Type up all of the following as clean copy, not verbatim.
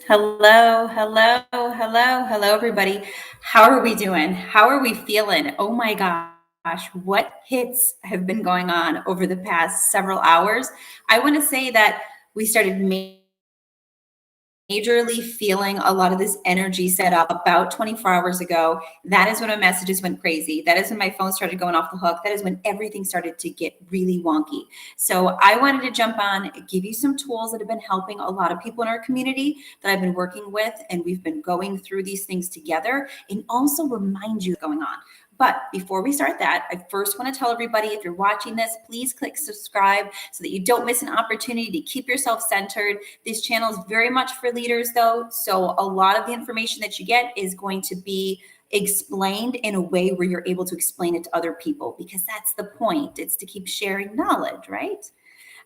Hello, hello, hello, hello, everybody. How are we doing? How are we feeling? Oh my gosh, what hits have been going on over the past several hours? I want to say that we started majorly feeling a lot of this energy set up about 24 hours ago. That is when my messages went crazy. That is when my phone started going off the hook. That is when everything started to get really wonky. So I wanted to jump on, give you some tools that have been helping a lot of people in our community that I've been working with, and we've been going through these things together, and also remind you what's going on. But before we start that, I first want to tell everybody, if you're watching this, please click subscribe so that you don't miss an opportunity to keep yourself centered. This channel is very much for leaders, though, so a lot of the information that you get is going to be explained in a way where you're able to explain it to other people, because that's the point. It's to keep sharing knowledge, right?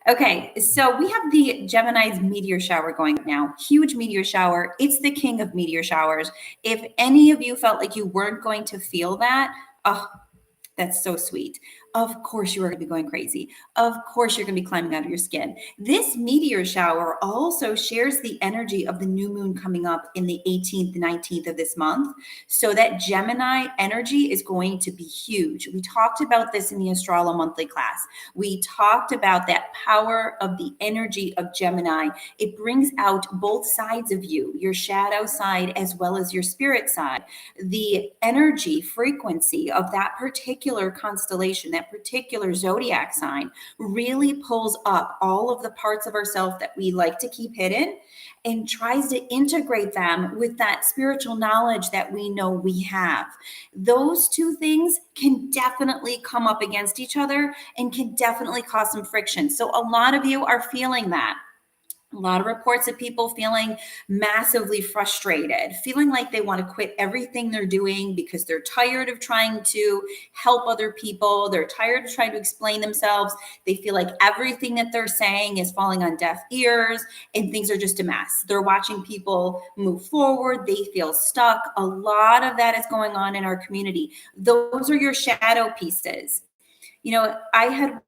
Okay, so we have the Gemini's meteor shower going now. Huge meteor shower. It's the king of meteor showers. If any of you felt like you weren't going to feel that, oh, that's so sweet. Of course, you are going to be going crazy. Of course, you're going to be climbing out of your skin. This meteor shower also shares the energy of the new moon coming up in the 18th, 19th of this month. So that Gemini energy is going to be huge. We talked about this in the Astralo monthly class. We talked about that power of the energy of Gemini. It brings out both sides of you, your shadow side as well as your spirit side. The energy frequency of that particular constellation, that particular zodiac sign, really pulls up all of the parts of ourselves that we like to keep hidden and tries to integrate them with that spiritual knowledge that we know we have. Those two things can definitely come up against each other and can definitely cause some friction. So a lot of you are feeling that. A lot of reports of people feeling massively frustrated, feeling like they want to quit everything they're doing because they're tired of trying to help other people. They're tired of trying to explain themselves. They feel like everything that they're saying is falling on deaf ears and things are just a mess. They're watching people move forward. They feel stuck. A lot of that is going on in our community. Those are your shadow pieces. You know, I had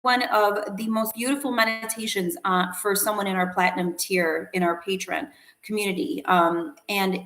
one of the most beautiful meditations for someone in our platinum tier in our Patron community. And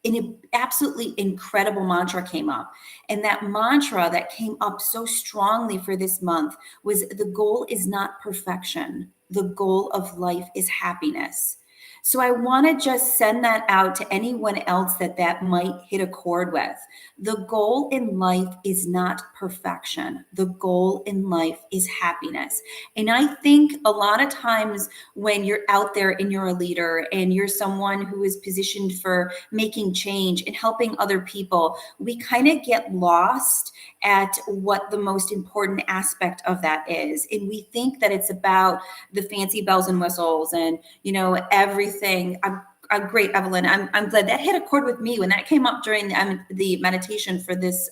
an absolutely incredible mantra came up. And that mantra that came up so strongly for this month was, the goal is not perfection. The goal of life is happiness. So I want to just send that out to anyone else that might hit a chord with. The goal in life is not perfection. The goal in life is happiness. And I think a lot of times when you're out there and you're a leader and you're someone who is positioned for making change and helping other people, we kind of get lost at what the most important aspect of that is. And we think that it's about the fancy bells and whistles and, you know, everything. I'm great, Evelyn. I'm glad that hit a chord with me when that came up during the meditation for this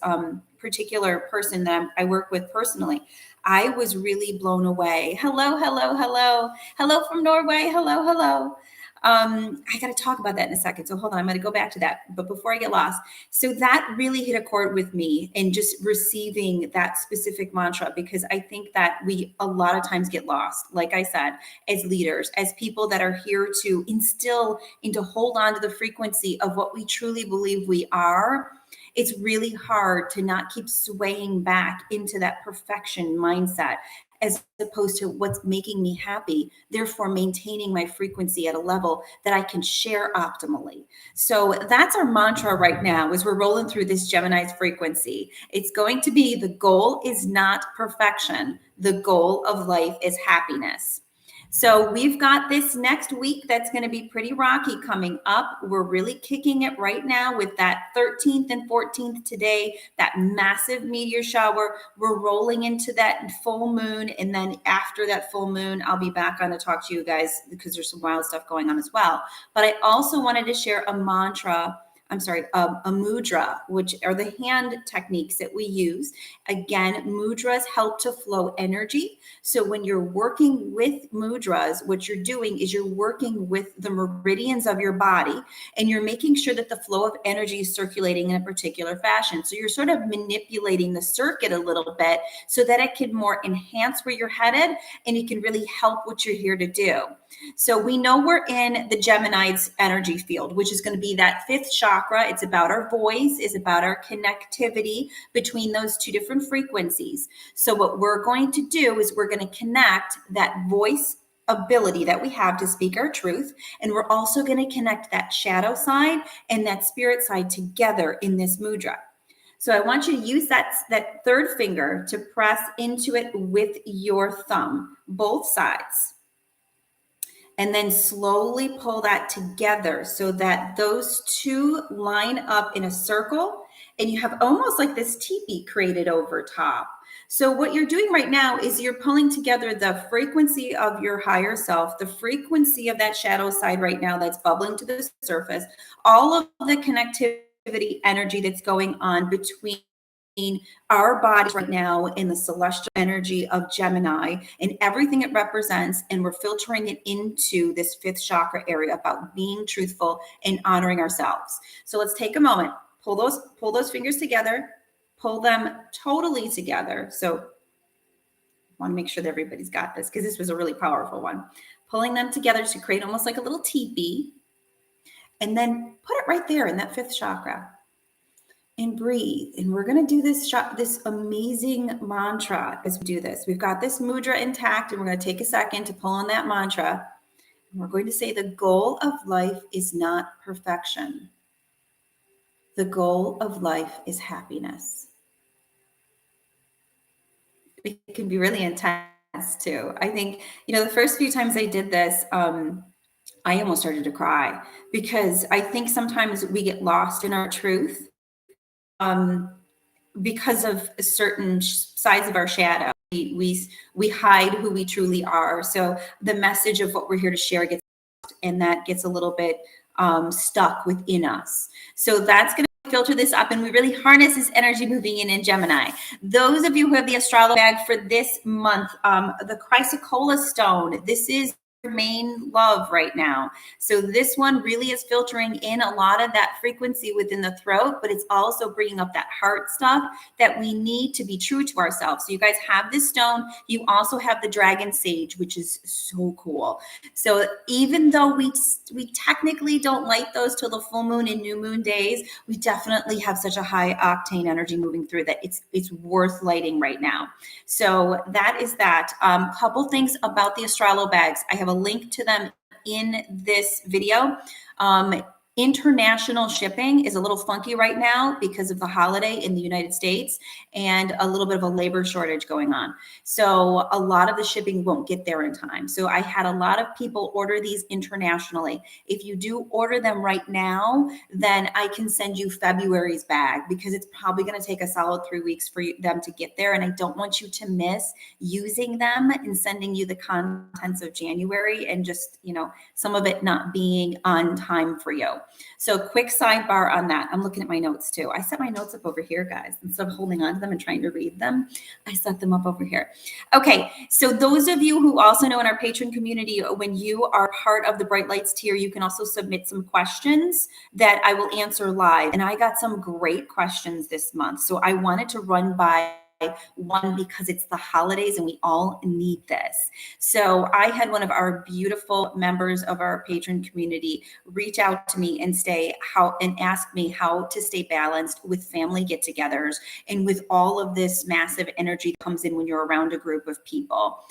particular person that I work with personally. I was really blown away. Hello, hello, hello. Hello from Norway. Hello, hello. I got to talk about that in a second. So hold on, I'm going to go back to that. But before I get lost, so that really hit a chord with me in just receiving that specific mantra, because I think that we a lot of times get lost, like I said, as leaders, as people that are here to instill and to hold on to the frequency of what we truly believe we are. It's really hard to not keep swaying back into that perfection mindset, as opposed to what's making me happy, therefore maintaining my frequency at a level that I can share optimally. So that's our mantra right now as we're rolling through this Gemini's frequency. It's going to be, the goal is not perfection. The goal of life is happiness. So we've got this next week that's going to be pretty rocky coming up. We're really kicking it right now with that 13th and 14th today, that massive meteor shower. We're rolling into that full moon. And then after that full moon, I'll be back on to talk to you guys because there's some wild stuff going on as well. But I also wanted to share a mudra, which are the hand techniques that we use. Again, mudras help to flow energy. So when you're working with mudras, what you're doing is you're working with the meridians of your body, and you're making sure that the flow of energy is circulating in a particular fashion. So you're sort of manipulating the circuit a little bit so that it can more enhance where you're headed, and it can really help what you're here to do. So we know we're in the Gemini's energy field, which is going to be that fifth chakra. It's about our voice, it's about our connectivity between those two different frequencies. So what we're going to do is we're going to connect that voice ability that we have to speak our truth, and we're also going to connect that shadow side and that spirit side together in this mudra. So I want you to use that third finger to press into it with your thumb, both sides. And then slowly pull that together so that those two line up in a circle, and you have almost like this teepee created over top. So what you're doing right now is you're pulling together the frequency of your higher self, the frequency of that shadow side right now that's bubbling to the surface, all of the connectivity energy that's going on between our bodies right now in the celestial energy of Gemini and everything it represents, and we're filtering it into this fifth chakra area about being truthful and honoring ourselves. So let's take a moment, pull those fingers together, pull them totally together. So I want to make sure that everybody's got this because this was a really powerful one. Pulling them together to create almost like a little teepee, and then put it right there in that fifth chakra. And breathe. And we're going to do this amazing mantra as we do this. We've got this mudra intact, and we're going to take a second to pull on that mantra. And we're going to say the goal of life is not perfection. The goal of life is happiness. It can be really intense too. I think, the first few times I did this, I almost started to cry because I think sometimes we get lost in our truth. Because of certain sides of our shadow, we hide who we truly are. So the message of what we're here to share gets, and that gets a little bit stuck within us. So that's going to filter this up, and we really harness this energy moving in Gemini. Those of you who have the Astralo bag for this month, the Chrysocolla Stone, this is your main love right now. So this one really is filtering in a lot of that frequency within the throat, but it's also bringing up that heart stuff that we need to be true to ourselves. So you guys have this stone. You also have the dragon sage, which is so cool. So even though we technically don't light those till the full moon and new moon days, we definitely have such a high octane energy moving through that it's worth lighting right now. So that is that. Couple things about the Astralo bags. I have a link to them in this video. International shipping is a little funky right now because of the holiday in the United States and a little bit of a labor shortage going on. So a lot of the shipping won't get there in time. So I had a lot of people order these internationally. If you do order them right now, then I can send you February's bag because it's probably going to take a solid 3 weeks for them to get there. And I don't want you to miss using them and sending you the contents of January and just, some of it not being on time for you. So quick sidebar on that. I'm looking at my notes too. I set my notes up over here, guys. Instead of holding on to them and trying to read them, I set them up over here. Okay, so those of you who also know in our Patron community, when you are part of the Bright Lights tier, you can also submit some questions that I will answer live. And I got some great questions this month. So I wanted to run by one because it's the holidays and we all need this. So I had one of our beautiful members of our patron community reach out to me and ask me how to stay balanced with family get-togethers and with all of this massive energy that comes in when you're around a group of people.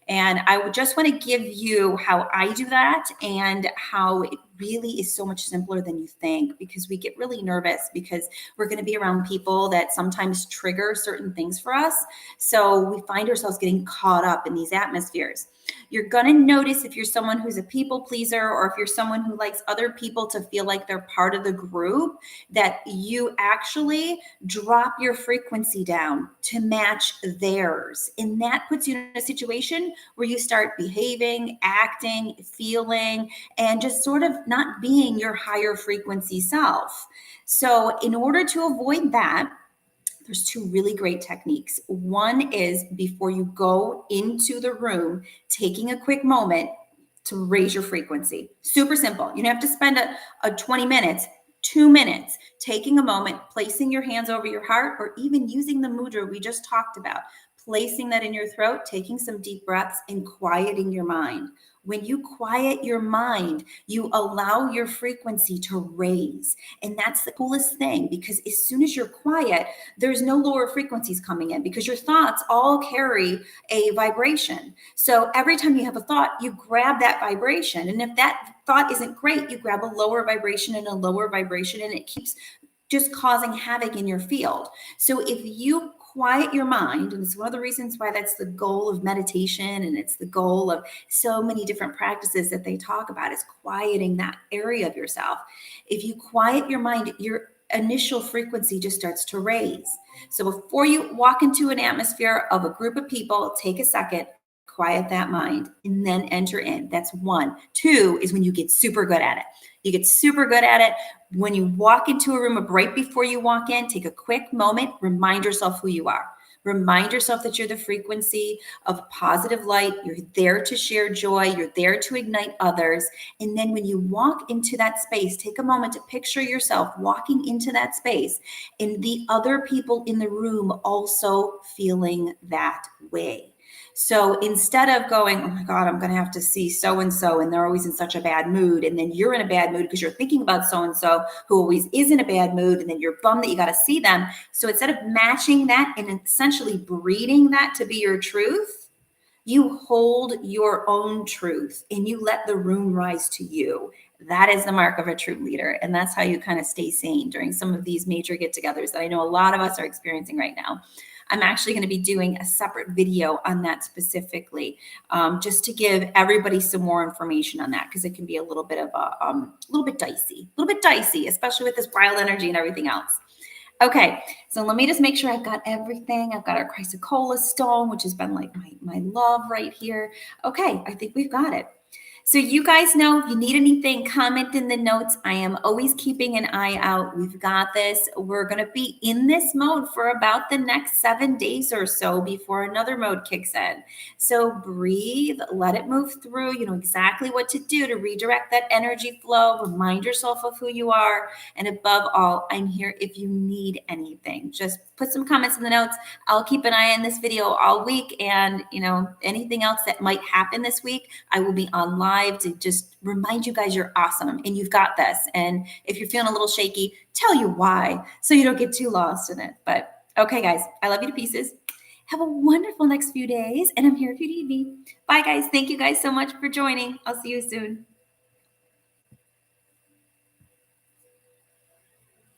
And I would just want to give you how I do that and how it really is so much simpler than you think, because we get really nervous because we're going to be around people that sometimes trigger certain things for us. So we find ourselves getting caught up in these atmospheres. You're going to notice if you're someone who's a people pleaser or if you're someone who likes other people to feel like they're part of the group, that you actually drop your frequency down to match theirs. And that puts you in a situation where you start behaving, acting, feeling, and just sort of not being your higher frequency self. So in order to avoid that, there's two really great techniques. One is before you go into the room, taking a quick moment to raise your frequency. Super simple. You don't have to spend a 20 minutes, 2 minutes, taking a moment, placing your hands over your heart, or even using the mudra we just talked about, placing that in your throat, taking some deep breaths and quieting your mind. When you quiet your mind, you allow your frequency to raise. And that's the coolest thing, because as soon as you're quiet, there's no lower frequencies coming in, because your thoughts all carry a vibration. So every time you have a thought, you grab that vibration. And if that thought isn't great, you grab a lower vibration and a lower vibration, and it keeps just causing havoc in your field. So if you quiet your mind, and it's one of the reasons why that's the goal of meditation, and it's the goal of so many different practices that they talk about, is quieting that area of yourself. If you quiet your mind, your initial frequency just starts to raise. So before you walk into an atmosphere of a group of people, take a second, quiet that mind, and then enter in. That's one. Two is when you get super good at it. You get super good at it when you walk into a room, right before you walk in, take a quick moment, remind yourself who you are. Remind yourself that you're the frequency of positive light. You're there to share joy. You're there to ignite others. And then when you walk into that space, take a moment to picture yourself walking into that space and the other people in the room also feeling that way. So instead of going, oh my God, I'm going to have to see so-and-so, and they're always in such a bad mood, and then you're in a bad mood because you're thinking about so-and-so who always is in a bad mood, and then you're bummed that you got to see them. So instead of matching that and essentially breeding that to be your truth, you hold your own truth and you let the room rise to you. That is the mark of a true leader. And that's how you kind of stay sane during some of these major get-togethers that I know a lot of us are experiencing right now. I'm actually going to be doing a separate video on that specifically, just to give everybody some more information on that, because it can be a little bit of a little bit dicey, especially with this wild energy and everything else. Okay, so let me just make sure I've got everything. I've got our Chrysocolla Stone, which has been like my love right here. Okay, I think we've got it. So you guys know, if you need anything, comment in the notes. I am always keeping an eye out. We've got this. We're going to be in this mode for about the next 7 days or so before another mode kicks in. So breathe, let it move through. You know exactly what to do to redirect that energy flow. Remind yourself of who you are. And above all, I'm here if you need anything. Just put some comments in the notes. I'll keep an eye on this video all week. And, you know, anything else that might happen this week, I will be on live to just remind you guys you're awesome and you've got this. And if you're feeling a little shaky, tell you why, so you don't get too lost in it. But okay, guys, I love you to pieces. Have a wonderful next few days. And I'm here if you need me. Bye, guys. Thank you guys so much for joining. I'll see you soon.